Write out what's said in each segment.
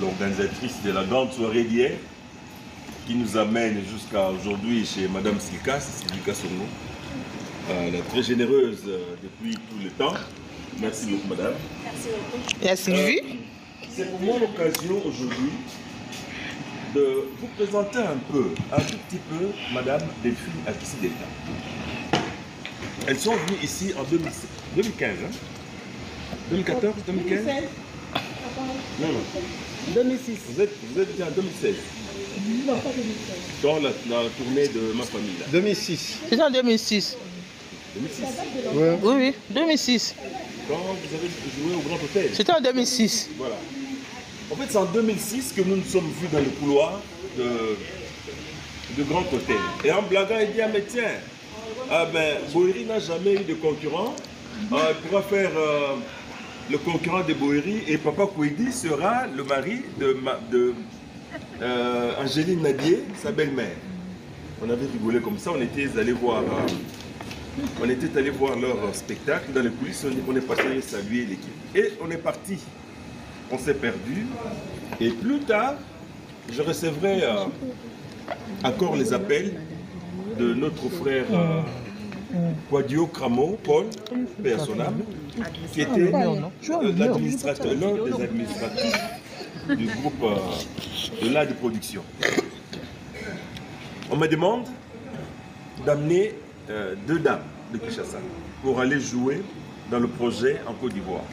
l'organisatrice de la grande soirée d'hier, qui nous amène jusqu'à aujourd'hui chez Madame Silka Songo, la très généreuse depuis tout le temps. Merci beaucoup, Madame. Merci beaucoup. Et à Sylvie c'est pour moi l'occasion aujourd'hui de vous présenter un tout petit peu, Madame Delphine Akissi-Delta. Elles sont venues ici en 2015, hein? 2014, 2015 Non, non. 2006. Vous êtes déjà en 2016. Non, pas 2016. Dans la tournée de ma famille. Là. 2006. C'est en 2006. 2006. Ouais. Oui, oui, 2006. Quand vous avez joué au Grand Hôtel. C'était en 2006. Voilà. En fait, c'est en 2006 que nous nous sommes vus dans le couloir de Grand Hôtel. Et en blaguant, il dit, ah mais tiens, Boeri n'a jamais eu de concurrent. Il pourra faire le concurrent de Boeri et Papa Kouedi sera le mari de Angéline Nadier, sa belle-mère. On avait rigolé comme ça, on était allé voir leur spectacle dans les coulisses, on est passé saluer l'équipe. Et on est parti, on s'est perdu. Et plus tard, je recevrai encore les appels de notre frère Quadio Cramo, Paul, paix à son âme, qui était l'administrateur, l'un des administratifs du groupe de l'art de production. On me demande d'amener deux dames de Kinshasa pour aller jouer dans le projet en Côte d'Ivoire.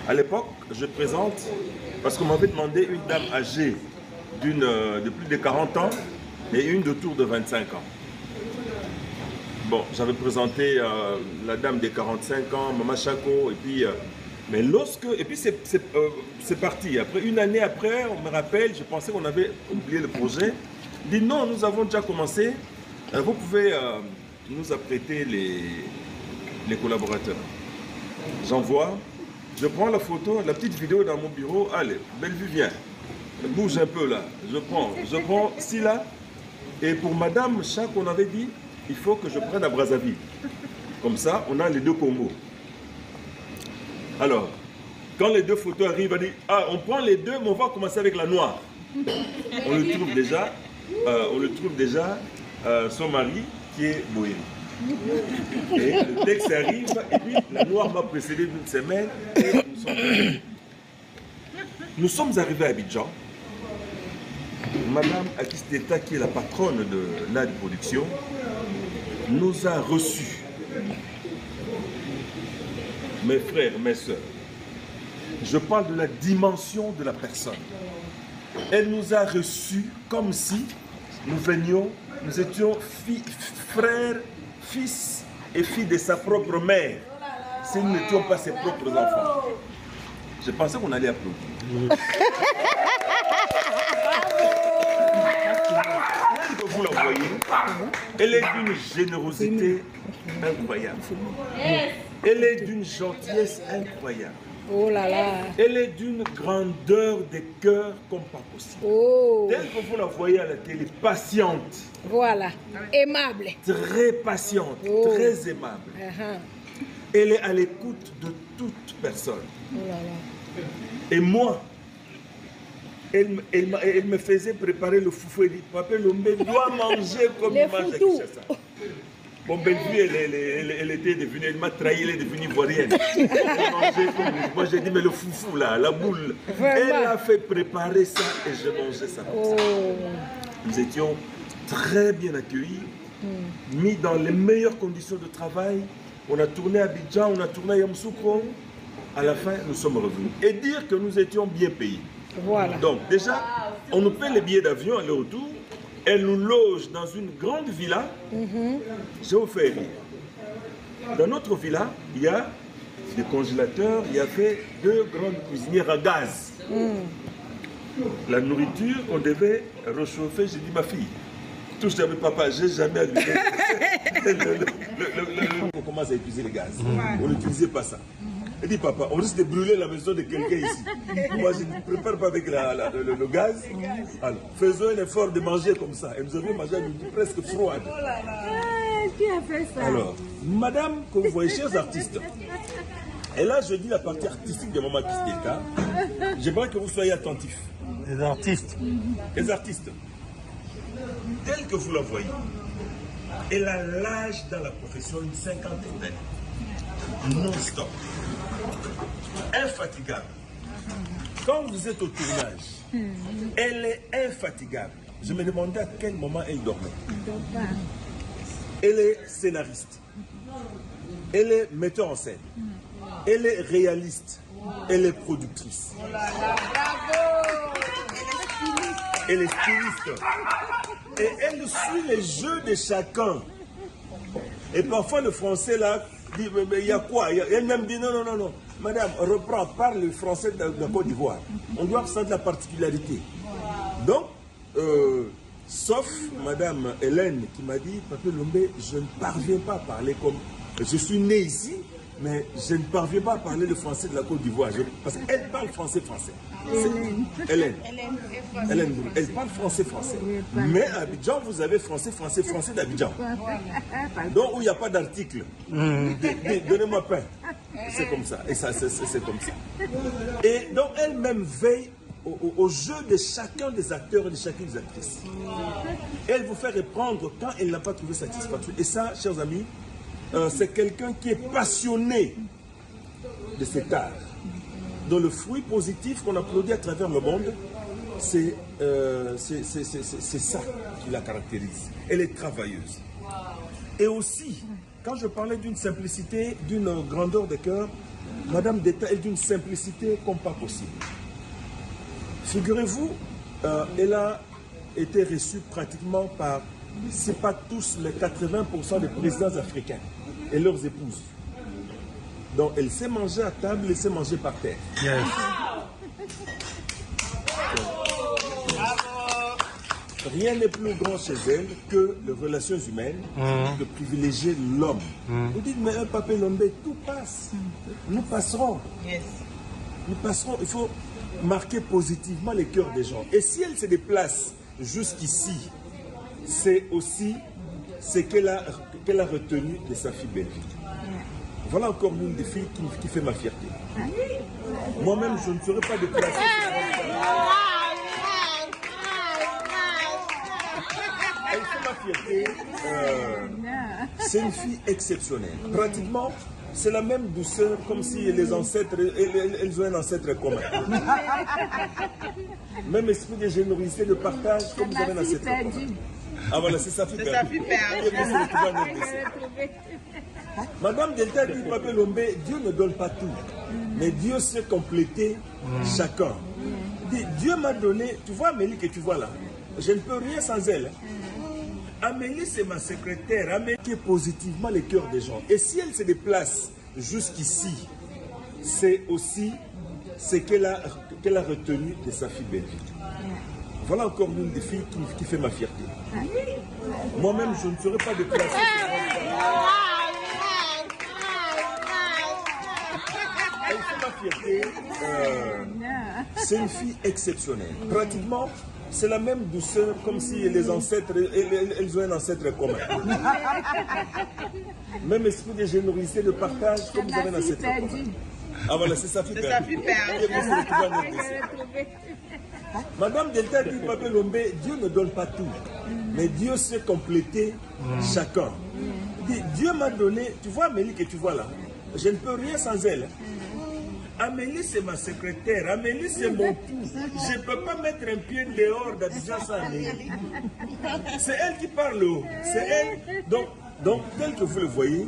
À l'époque, je présente, parce qu'on m'avait demandé une dame âgée de plus de 40 ans et une de 25 ans. Bon, j'avais présenté la dame de 45 ans, Mama Chako, et puis... c'est parti. Après, une année après, on me rappelle, je pensais qu'on avait oublié le projet. Il dit non, nous avons déjà commencé. Vous pouvez nous apprêter les collaborateurs. J'envoie, je prends la photo, la petite vidéo dans mon bureau. Allez, Bellevue vient. Bouge un peu là. Je prends Silla. Et pour Madame Chak, on avait dit, il faut que je prenne à Brazzaville. Comme ça, on a les deux Congos. Alors, quand les deux photos arrivent, on dit, ah, on prend les deux, mais on va commencer avec la noire. On le trouve déjà, son mari, qui est Boeri. Et le texte arrive, et puis la noire m'a précédé d'une semaine, et nous sommes arrivés à Abidjan. Madame Akissi-Delta, qui est la patronne de l'art de production, nous a reçus. Mes frères, mes soeurs, je parle de la dimension de la personne. Elle nous a reçus comme si nous étions frères, fils et filles de sa propre mère, si nous n'étions pas ses propres enfants. Je pensais qu'on allait applaudir. Vous la voyez, elle est d'une générosité incroyable. Elle est d'une gentillesse incroyable. Oh là là. Elle est d'une grandeur de cœur comme pas possible. Oh. Telle que vous la voyez à la télé, patiente. Voilà. Aimable. Très patiente, très aimable. Elle est à l'écoute de toute personne. Oh là là. Et moi, elle me faisait préparer le foufou. Elle dit, Papa Lombe doit manger comme il mange à Kinshasa. Bon, Bellevue, elle était devenue, elle m'a trahi, elle est devenue ivoirienne. Elle mangeait comme moi, j'ai dit, mais le foufou là, la boule. Elle a fait préparer ça et je mangeais ça comme ça. Nous étions très bien accueillis, mis dans les meilleures conditions de travail. On a tourné à Abidjan, on a tourné à Yamoussoukro. À la fin, nous sommes revenus. Et dire que nous étions bien payés. Voilà. Donc, déjà, on nous paie les billets d'avion aller-retour. Elle nous loge dans une grande villa. Je vous fais rire. Dans notre villa, il y a des congélateurs, il y avait deux grandes cuisinières à gaz. La nourriture, on devait réchauffer. J'ai dit, ma fille, touche jamais papa, j'ai jamais allumé. On commence à utiliser le gaz. On n'utilisait pas ça. Elle dit, papa, on risque de brûler la maison de quelqu'un ici. Moi, je ne prépare pas avec le gaz. Alors, faisons un effort de manger comme ça. Et nous avions mangé à midi presque froide. Oh là là. Qui a fait ça? Alors, madame, que vous voyez, chers artistes, Et là, je dis la partie artistique de Maman Kiss Delta. J'aimerais que vous soyez attentifs. Les artistes. Les artistes, tels que vous la voyez, elle a l'âge dans la profession, une cinquantaine d'années. Non-stop. Infatigable. Quand vous êtes au tournage, elle est infatigable. Je me demandais à quel moment elle dormait. Elle est scénariste. Elle est metteur en scène. Elle est réaliste. Elle est productrice. Elle est styliste. Et elle suit les jeux de chacun. Et parfois le français là dit, mais il y a quoi? Elle même dit, non, non, non, non. Madame, reprends, parle le français de la Côte d'Ivoire. On doit ressentir la particularité. Donc, sauf Madame Hélène qui m'a dit, Pape Lombe, je ne parviens pas à parler comme... Je suis né ici, mais je ne parviens pas à parler le français de la Côte d'Ivoire. Parce qu'elle parle français. Hélène. Elle parle français. Mais à Abidjan, vous avez français d'Abidjan. Donc, où il n'y a pas d'article. Donnez-moi pain. C'est comme ça. Et ça, c'est comme ça. Et donc, elle-même veille au jeu de chacun des acteurs et de chacune des actrices. Elle vous fait reprendre quand elle n'a pas trouvé satisfaction. Et ça, chers amis, c'est quelqu'un qui est passionné de cet art. Donc le fruit positif qu'on applaudit à travers le monde, c'est ça qui la caractérise. Elle est travailleuse. Et aussi, quand je parlais d'une simplicité, d'une grandeur de cœur, Madame Delta est d'une simplicité comme pas possible. Figurez-vous, elle a été reçue pratiquement par, si pas tous, les 80% des présidents africains et leurs épouses. Donc elle sait manger à table, elle sait manger par terre. Yes. Rien n'est plus grand chez elle que les relations humaines, de privilégier l'homme. Vous dites, mais un Pape Lombe, tout passe. Nous passerons. Yes. Nous passerons. Il faut marquer positivement les cœurs des gens. Et si elle se déplace jusqu'ici, c'est aussi ce qu'elle a retenu de sa fille Belgique. Voilà encore l'une des filles qui fait ma fierté. Moi-même, je ne serais pas déplacé. Elle fait ma fierté. C'est une fille exceptionnelle. Pratiquement, c'est la même douceur comme si les ancêtres, elles ont un ancêtre commun. Même esprit de générosité, de partage, comme vous avez un ancêtre commun. Ah voilà, c'est sa fille perdue. Madame Delta dit, Pape Lombe, Dieu ne donne pas tout, mais Dieu sait compléter chacun. Dit, Dieu m'a donné, tu vois Amélie que tu vois là, je ne peux rien sans elle. Amélie c'est ma secrétaire, Amélie qui est positivement les cœurs des gens. Et si elle se déplace jusqu'ici, c'est aussi ce qu'elle a retenu de sa fille Belgique. Voilà encore l'une des filles qui fait ma fierté. Moi-même, je ne serais pas déplacé. Elle fait ma fierté. C'est une fille exceptionnelle. Pratiquement, c'est la même douceur comme si les ancêtres, elles ont un ancêtre commun. Même esprit de générosité, de partage, comme vous avez un ancêtre commun. Ah voilà, c'est sa fille perdue. Madame Delta dit, Pape Lombe, Dieu ne donne pas tout, mais Dieu sait compléter chacun. Dit, Dieu m'a donné, tu vois Amélie que tu vois là, je ne peux rien sans elle. Amélie c'est ma secrétaire, Amélie c'est mon tout. Je ne peux pas mettre un pied dehors d'Abidjan sans Amélie. C'est elle qui parle haut, c'est elle. Donc, tel que vous le voyez,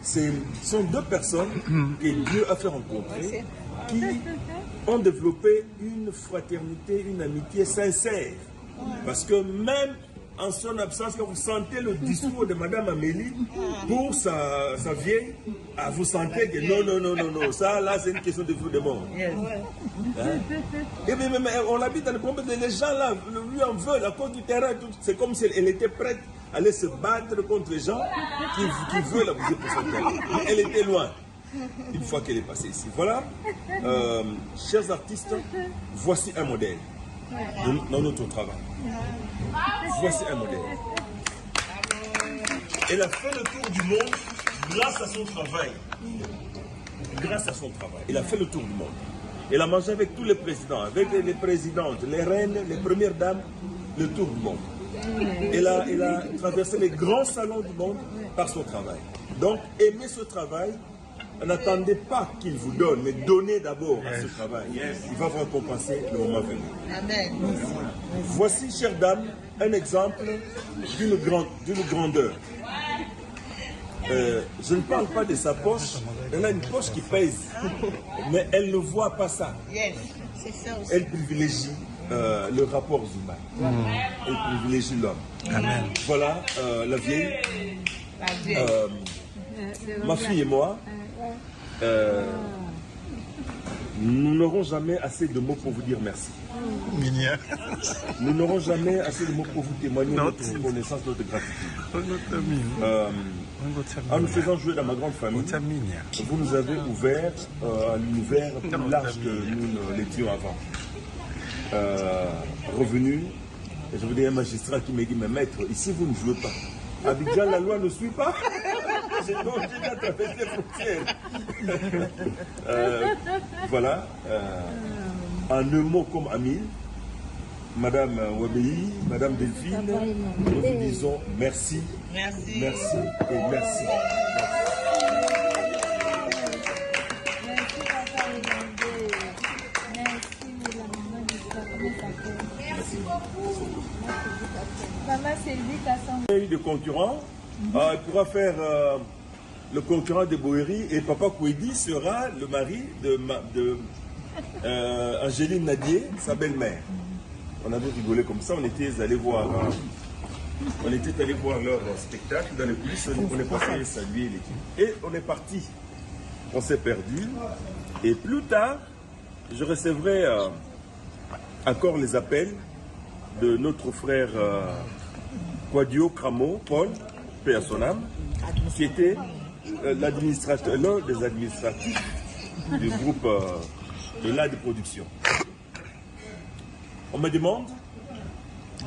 ce sont deux personnes que Dieu a fait rencontrer, qui ont développé une fraternité, une amitié sincère. Parce que même en son absence, quand vous sentez le discours de Madame Amélie pour sa vieille, vous sentez que non, ça là c'est une question de vie ou de mort. Hein? Et bien, on l'habite dans le problème, les gens là, lui en veulent à cause du terrain, c'est comme si elle était prête à aller se battre contre les gens qui veulent abuser pour son terrain. Mais elle était loin. Une fois qu'elle est passée ici. Voilà, chers artistes, voici un modèle dans notre travail. Voici un modèle. Elle a fait le tour du monde grâce à son travail. grâce à son travail. Il a fait le tour du monde. Il a mangé avec tous les présidents, avec les présidentes, les reines, les premières dames, le tour du monde. Il a traversé les grands salons du monde par son travail. Donc, aimez ce travail. N'attendez pas qu'il vous donne, mais donnez d'abord à ce travail. Il va vous récompenser le moment venu. Amen. Voici, chère dame, un exemple d'une grandeur. Je ne parle pas de sa poche. Elle a une poche qui pèse, mais elle ne voit pas ça. Elle privilégie le rapport humain. Elle privilégie l'homme. Voilà la vieille. Ma fille et moi, nous n'aurons jamais assez de mots pour vous dire merci. Nous n'aurons jamais assez de mots pour vous témoigner notre reconnaissance, notre gratitude. En nous faisant jouer dans ma grande famille, vous nous avez ouvert à l'univers plus large que nous l'étions avant. Revenu, et je vous dis un magistrat qui m'a dit, mais maître, ici vous ne jouez pas. Abidjan, la loi ne suit pas. J'ai donc déjà traversé les frontières. Voilà. En un mot comme Amine, Madame Wabei, Madame Delphine, nous vous disons merci, merci, merci et merci. Il y a eu des concurrents. Il pourra faire le concurrent de Boeri et Papa Kouedi sera le mari de Angéline Nadier, sa belle-mère. On avait rigolé comme ça, on était allé voir leur spectacle dans les coulisses, on est passé saluer l'équipe. Et on est parti. On s'est perdu. Et plus tard, je recevrai encore les appels de notre frère Quadio Cramo, Paul, paix à son âme, qui était l'un des administratifs du groupe de l'AD Production. On me demande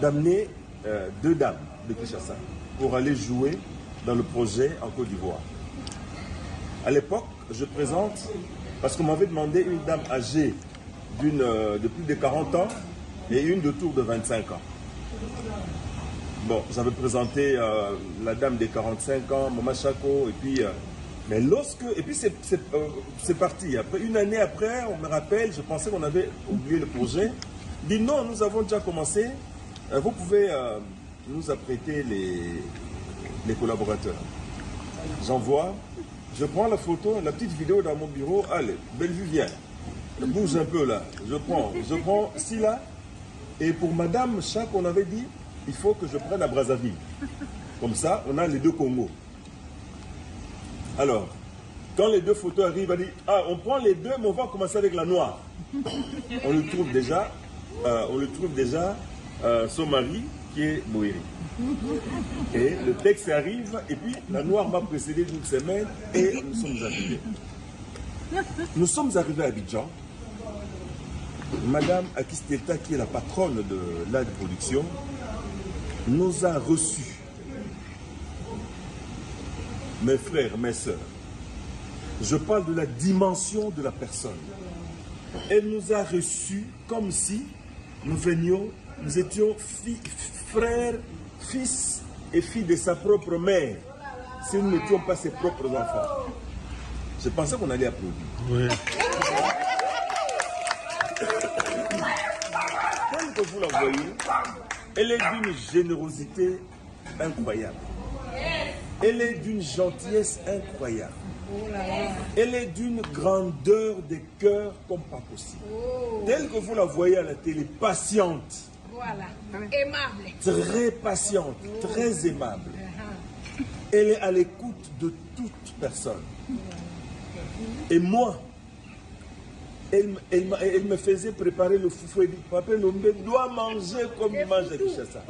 d'amener 2 dames de Kinshasa pour aller jouer dans le projet en Côte d'Ivoire. À l'époque, je présente, parce qu'on m'avait demandé une dame âgée de plus de 40 ans et une de tour de 25 ans. Bon, j'avais présenté la dame de 45 ans, Mama Chako, et puis... mais c'est parti. Après, une année après, on me rappelle, je pensais qu'on avait oublié le projet. Il dit non, nous avons déjà commencé. Vous pouvez nous apprêter les collaborateurs. J'envoie, je prends la photo, la petite vidéo dans mon bureau. Allez, Bellevue vient. Bouge un peu là. Je prends ici là. Et pour Madame Chak, on avait dit, il faut que je prenne à Brazzaville. Comme ça, on a les 2 Congos. Alors, quand les 2 photos arrivent, on dit, ah, on prend les 2, mais on va commencer avec la noire. On le trouve déjà, son mari, qui est Boeri. Et le texte arrive, et puis la noire m'a précédé d'une semaine, et nous sommes arrivés. Nous sommes arrivés à Abidjan. Madame Akisteta, qui est la patronne de l'AD Production, nous a reçus. Mes frères, mes sœurs, je parle de la dimension de la personne. Elle nous a reçus comme si nous étions frères, fils et filles de sa propre mère, si nous n'étions pas ses propres enfants. Je pensais qu'on allait applaudir. Oui. Comme que vous la voyez, elle est d'une générosité incroyable. Elle est d'une gentillesse incroyable. Elle est d'une grandeur de cœur comme pas possible. Telle que vous la voyez à la télé, patiente. Voilà, aimable. Très patiente, très aimable. Elle est à l'écoute de toute personne. Et moi, elle me faisait préparer le foufou. Elle dit, Papa Lombe doit manger comme il mange à Kinshasa.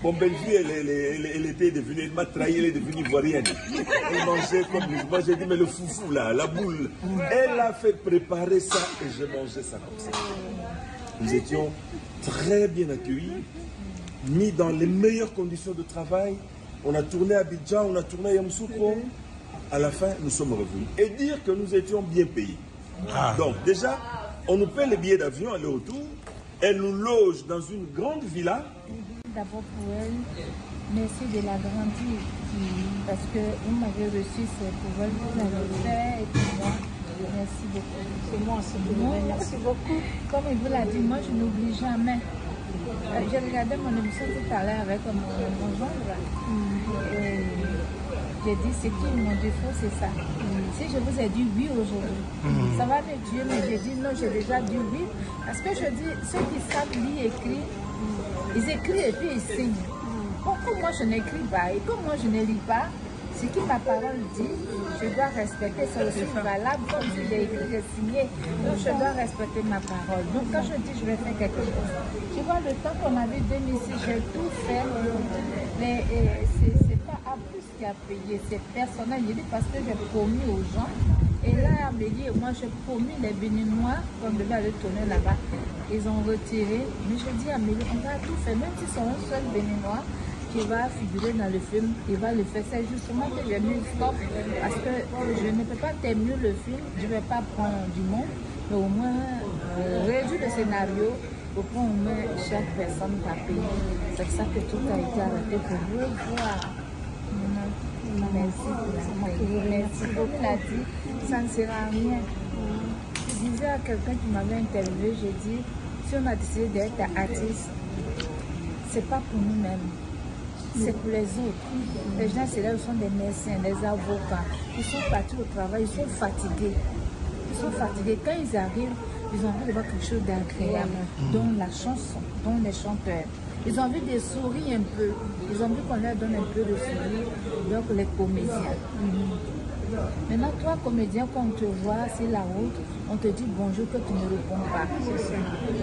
Bon, Bellevue, elle était devenue, elle m'a trahi, elle est devenue ivoirienne. Elle mangeait comme moi, j'ai dit, mais le foufou là, la boule, elle a fait préparer ça et je mangeais ça comme ça. Nous étions très bien accueillis, mis dans les meilleures conditions de travail. On a tourné à Abidjan, on a tourné à Yamoussoukro, À la fin, nous sommes revenus. Et dire que nous étions bien payés. Donc, déjà, on nous paie les billets d'avion aller-retour. Elle nous loge dans une grande villa. D'abord pour elle, merci de la grandir. Parce que vous m'avez reçu, c'est pour elle, vous l'avez fait. Et pour moi, merci beaucoup. C'est moi, merci beaucoup. Comme il vous l'a dit, moi, je n'oublie jamais. J'ai regardé mon émission tout à l'heure avec mon gendre. Et j'ai dit, c'est tout, mon défaut, c'est ça. Si je vous ai dit oui aujourd'hui, ça va me tuer, mais j'ai dit non, j'ai déjà dit oui. Parce que je dis, ceux qui savent lire et écrire, ils écrivent et puis ils signent. Pourquoi moi je n'écris pas? Et comme moi je ne lis pas, ce que ma parole dit, je dois respecter. C'est aussi valable comme si j'ai écrit, j'ai signé. Donc je dois respecter ma parole. Donc quand je dis je vais faire quelque chose, tu vois, le temps qu'on avait 2006, j'ai tout fait. Mais c'est pas à plus qui a payé, c'est personnel. Je dis parce que j'ai promis aux gens. Et là, Amélie et moi, j'ai promis les Béninois qu'on devait aller tourner là-bas. Ils ont retiré. Mais je dis à Amélie, on va tout faire. Même si c'est un seul Béninois qui va figurer dans le film, il va le faire. C'est justement que j'ai mis stop parce que je ne peux pas terminer le film. Je ne vais pas prendre du monde, mais au moins réduire le scénario pour qu'on met chaque personne à payer. C'est ça que tout a été arrêté pour revoir. Merci pour la merci. Comme il a dit, ça ne sert à rien. Je disais à quelqu'un qui m'avait interviewé, j'ai dit, si on a décidé d'être artiste, c'est pas pour nous-mêmes, c'est pour les autres. Les gens, c'est là, ils sont des médecins, des avocats, ils sont partis au travail, ils sont fatigués. Ils sont fatigués. Quand ils arrivent, ils ont envie de voir quelque chose d'agréable, dont la chanson, dont les chanteurs. Ils ont envie de sourire un peu. Ils ont envie qu'on leur donne un peu de sourire. Donc les comédiens. Maintenant, toi, comédien, quand on te voit sur la route, on te dit bonjour que tu ne réponds pas.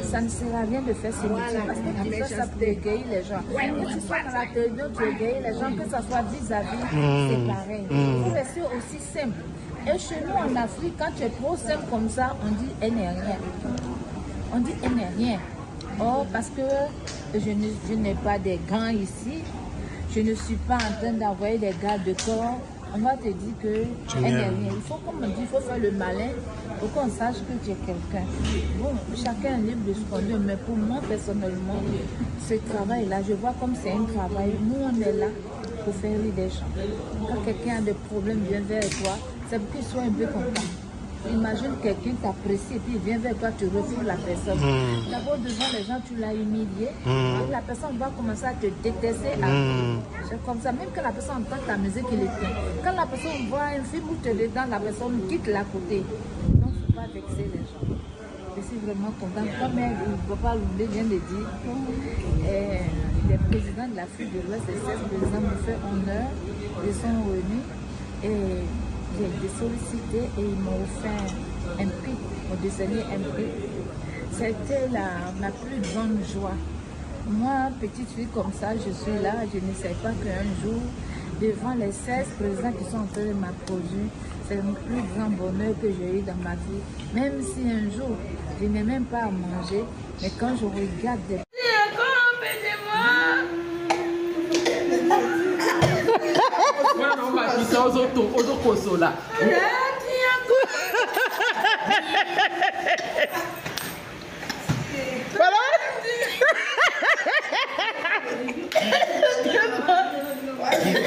Ça ne sert à rien de faire ce métier parce que tu fais ça pour égayer les gens. Que tu sois dans la télévision, tu égayes les gens, que ce soit vis-à-vis, c'est pareil. Il faut rester aussi simple. Et chez nous en Afrique, quand tu es trop simple comme ça, on dit elle n'est rien. On dit elle n'est rien. Or, parce que je n'ai pas des gants ici, je ne suis pas en train d'envoyer des gardes de corps, on va te dire que elle n'est rien. Il faut, comme on dit, il faut faire le malin pour qu'on sache que tu es quelqu'un. Bon, chacun est libre de ce qu'on dit, mais pour moi, personnellement, ce travail-là, je vois comme c'est un travail. Nous, on est là pour faire rire des gens. Quand quelqu'un a des problèmes, vient vers toi, c'est pour qu'il soit un peu content. Imagine quelqu'un t'apprécie et puis il vient vers toi, tu refoules la personne. D'abord, devant les gens, tu l'as humilié. Et la personne va commencer à te détester. C'est comme ça, même quand la personne entend ta musique, il éteint. Quand la personne voit un film où tu es dedans, la personne quitte l'à côté. Donc, il ne faut pas vexer les gens. Je suis vraiment contente. Comme Papa Loulé vient de dire, les présidents de l'Afrique de l'Ouest, les 16 présidents m'ont fait honneur. Ils sont venus et j'ai été sollicité et ils m'ont offert un prix, m'ont décerné un prix. C'était ma plus grande joie. Moi, petite fille comme ça, je suis là, je ne sais pas qu'un jour, devant les 16 présidents qui sont en train de m'applaudir, c'est le plus grand bonheur que j'ai eu dans ma vie. Même si un jour, je n'ai même pas à manger, mais quand je regarde des...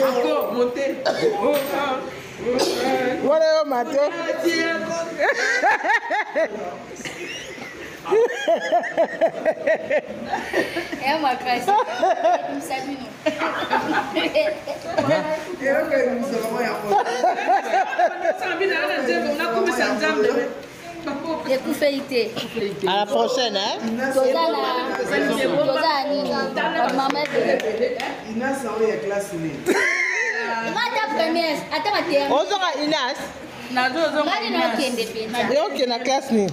Encore monter. Voilà, Mato. É uma caixa. Não sabe não. Écouféité. À la prochaine, hein? Bonjour Inas. Ok, na classe ni.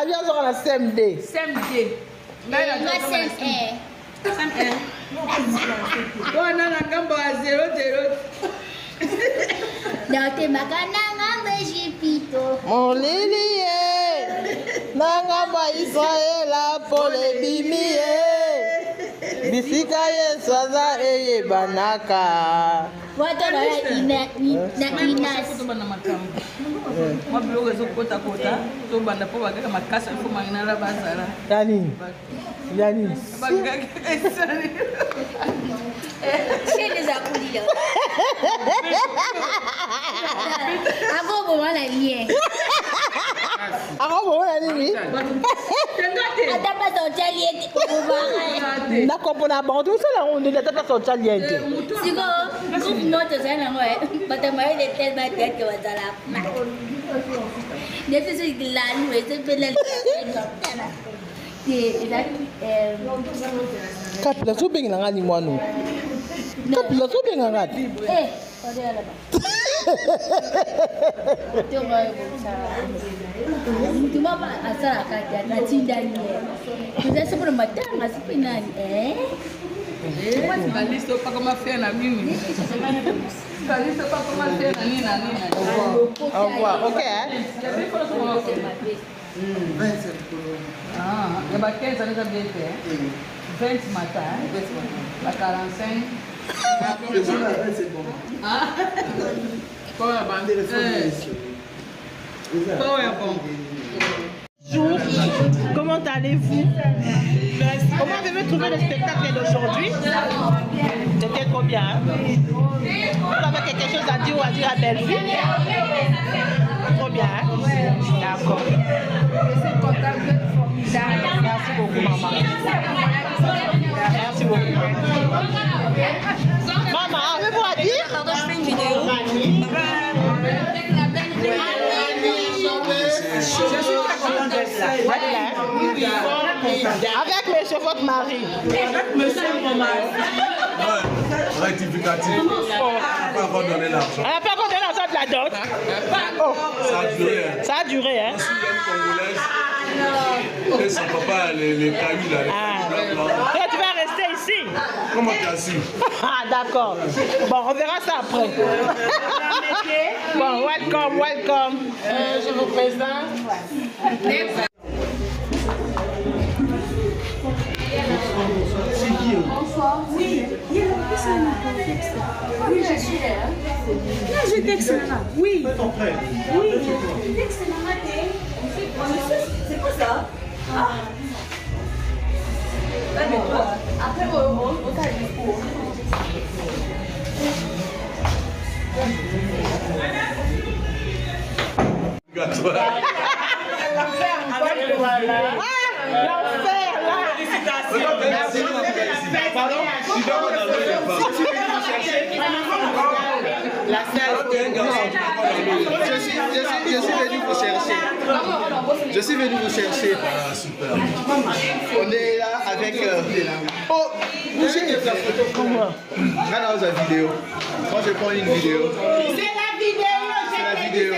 Avion sur la CMD. CMD. Mon lilie, nanga ba Israël pour les bimie. Bisika Yesu aza eye banaka. Watu na ina Mabilo rezo kota kota to banda po bagaka makasa fo mangina bazara. Yani. Bagaka esani. Chez za kulila. Abo bo wana lien. Ako bona nini? Ata pa so chaliente ko ba. Na kompona bantu sala on de tata so chaliente. Siko, groupe note sana ngoe. Batamay de tel ba tel ke wazala. Nesse se glani we se pela. Kapila so bengi ngani mwanu. Kapila so bengi ngani. Ode ala ba. Tio ngoe bo. Cuma asal kata nak cinta ni. Kita sebelum matang masih pinang Kalisto pa kama fia na mimi. Kalisto pa kama fia na nina. Au revoir. OK. Ya ba 15 ans bien fait. 20 matin, la 45. C'est bon. Quoi la bande de Bonjour, comment allez-vous? Comment avez-vous trouvé le spectacle d'aujourd'hui? C'était trop bien. Vous avez quelque chose à dire ou à dire à Belleville? Trop bien. D'accord. Merci beaucoup, maman. Merci beaucoup. Maman, avez-vous à dire? Pardon, je fais une vidéo. Avec monsieur votre mari. Avec monsieur mon mari. Rectificatif. On n'a pas encore donné l'argent. Elle n'a pas encore donné l'argent de la dot. Oh. Ça a duré. Ça a duré, hein. Et son papa, les cailloux là. Donc tu vas rester ici. Comment tu as su? Ah, d'accord. Bon, on verra ça après. Bon, welcome. Je vous présente. Bonsoir. Oui. Il y a la personne dans le texte. Oui, je suis là. Non, je texte là. Oui. Oui. Je texte là. C'est quoi ça? Ah. Mais toi, après, on t'a dit pour. L'enfer, là. Pardon? La salle. Je suis venu vous chercher. Je suis venu vous chercher. Ah, super. On est là avec. Oh, bougez la photo. Comment? Regarde dans la vidéo. Moi, je prends une vidéo. C'est la vidéo. C'est la vidéo.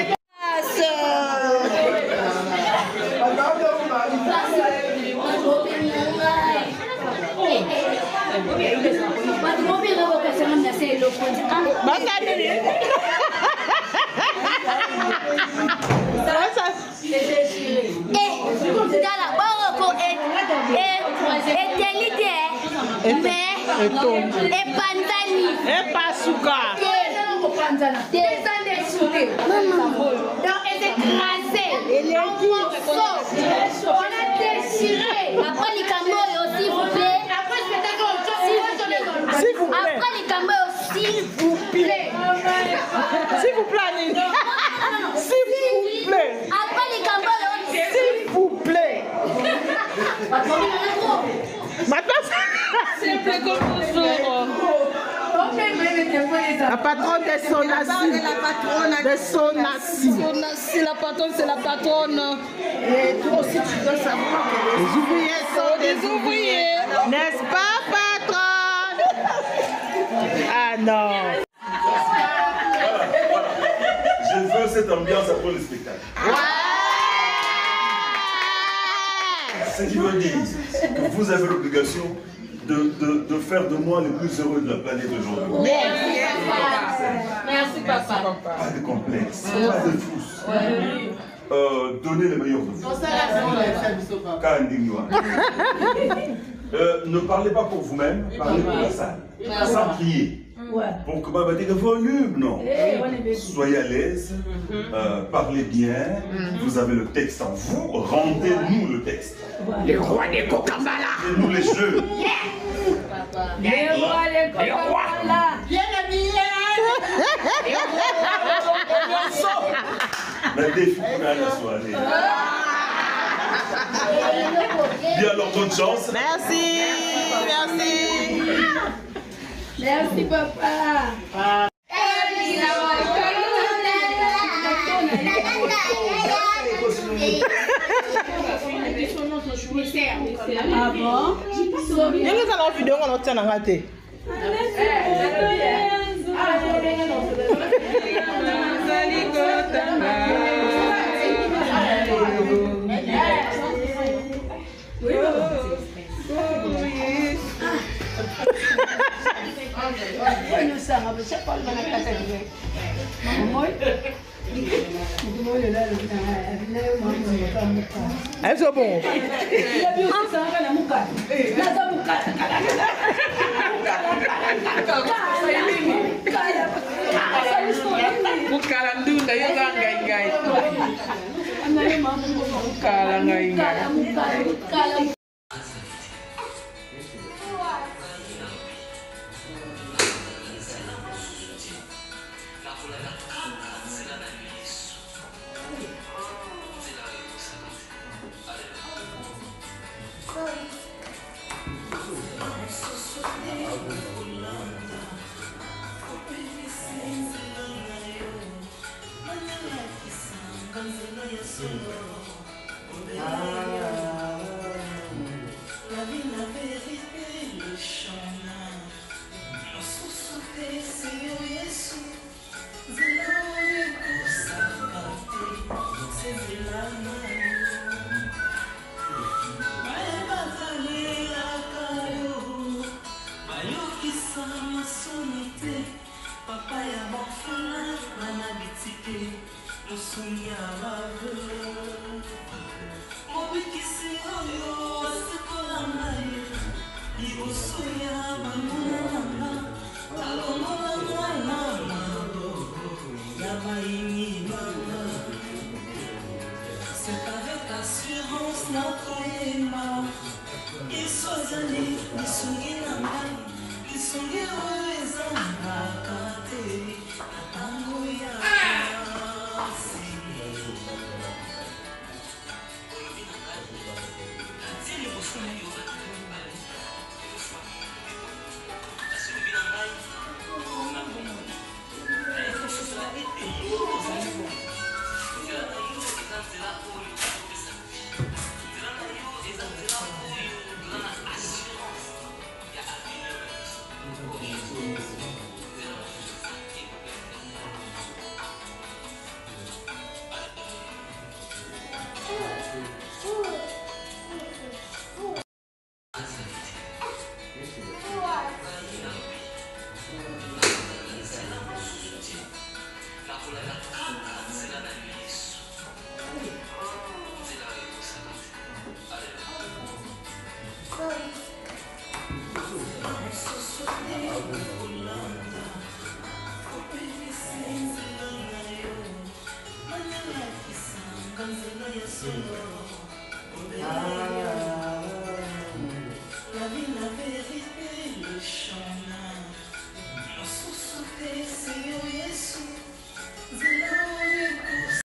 La patronne de Sonassi. De Sonassi. La patronne, c'est la patronne. Et toi aussi, tu dois savoir que les ouvriers sont des ouvriers. N'est-ce pas, patronne? Ah non. Je veux cette ambiance après le spectacle. Ce qui veut dire que vous avez l'obligation de faire de moi le plus heureux de la planète aujourd'hui. Merci, papa. Pas de complexe, pas de fous. Donnez le meilleur de vous. Ne parlez pas pour vous-même, parlez pour la salle. Sans crier. Pour que vous ayez volume, non. Soyez à l'aise, parlez bien, vous avez le texte en vous, rendez-nous le texte. Les rois des Kokambala. Rendez-nous les jeux. Les rois des Kokambala. Bien habillés. La défi à la soirée. Bien, alors, bonne chance. Merci, merci. Merci, papa. Ah bon? Ndenge eza na video ngo notia nanga te. Est-ce bon? Assurance notre aimant, et sois allé,